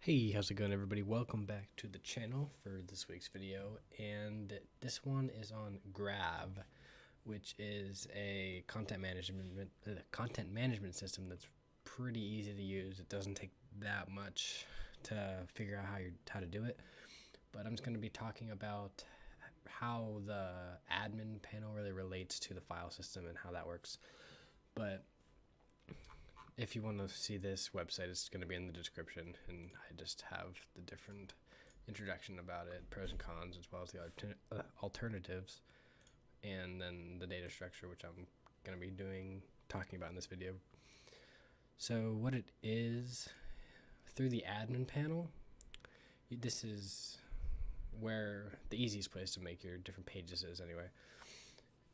Hey, how's it going, everybody? Welcome back to the channel for this week's video, and this one is on Grav, which is a content management system that's pretty easy to use. It doesn't take that much to figure out how to do it, but I'm just going to be talking about how the admin panel really relates to the file system and how that works. But if you want to see this website, it's going to be in the description, and I just have the different introduction about it, pros and cons, as well as the alternatives, and then the data structure, which I'm going to be talking about in this video. So what it is, through the admin panel, this is where the easiest place to make your different pages is anyway.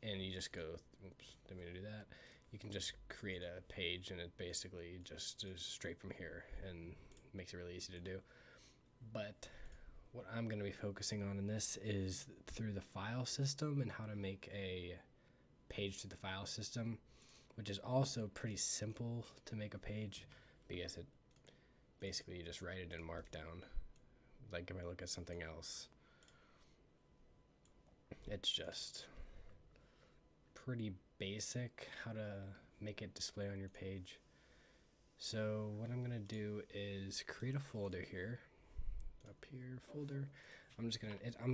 And you just go, oops, didn't mean to do that. You can just create a page, and it basically just is straight from here and makes it really easy to do. But what I'm going to be focusing on in this is through the file system and how to make a page to the file system, which is also pretty simple to make a page because it basically you just write it in Markdown. Like if I look at something else, it's just pretty basic how to make it display on your page. So what I'm gonna do is create a folder here, up here, folder. I'm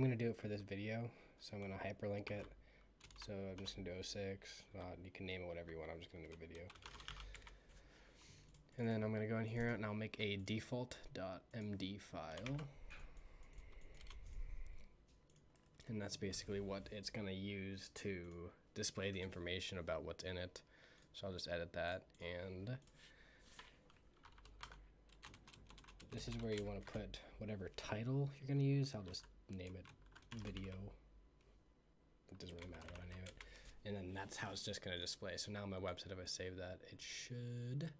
gonna do it for this video, so I'm gonna hyperlink it. So I'm just gonna do 06. You can name it whatever you want. I'm just gonna do a video, and then I'm gonna go in here and I'll make a default.md file. And that's basically what it's going to use to display the information about what's in it. So I'll just edit that, and this is where you want to put whatever title you're going to use. I'll just name it video. It doesn't really matter what I name it. And then that's how it's just going to display. So now my website, if I save that, it should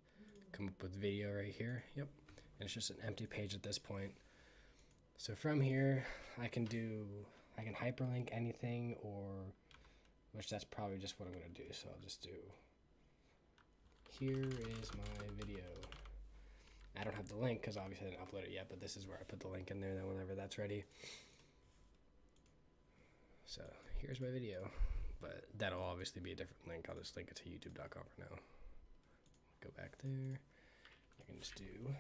come up with video right here. Yep. And it's just an empty page at this point. So from here, I can hyperlink anything, which that's probably just what I'm going to do. So I'll just do, here is my video. I don't have the link because obviously I didn't upload it yet, but this is where I put the link in there then whenever that's ready. So here's my video, but that'll obviously be a different link. I'll just link it to youtube.com for now. Go back there. I can just do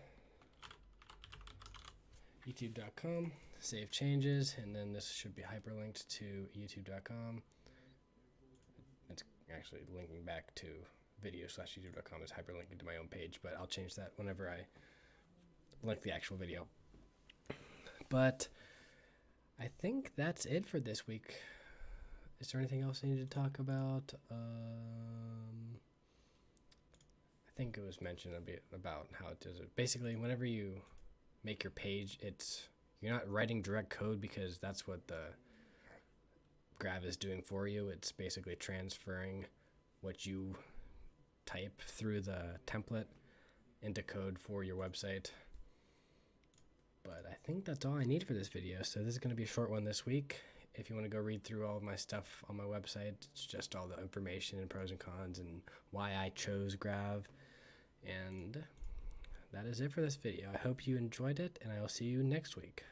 youtube.com, save changes, and then this should be hyperlinked to youtube.com. It's actually linking back to video/youtube.com. It's hyperlinking to my own page, but I'll change that whenever I link the actual video. But I think that's it for this week. Is there anything else I need to talk about? I think it was mentioned a bit about how it does it. Basically, whenever you make your page, you're not writing direct code because that's what the Grav is doing for you. It's basically transferring what you type through the template into code for your website. But I think that's all I need for this video. So this is going to be a short one this week. If you want to go read through all of my stuff on my website, it's just all the information and pros and cons and why I chose Grav. And that is it for this video. I hope you enjoyed it, and I will see you next week.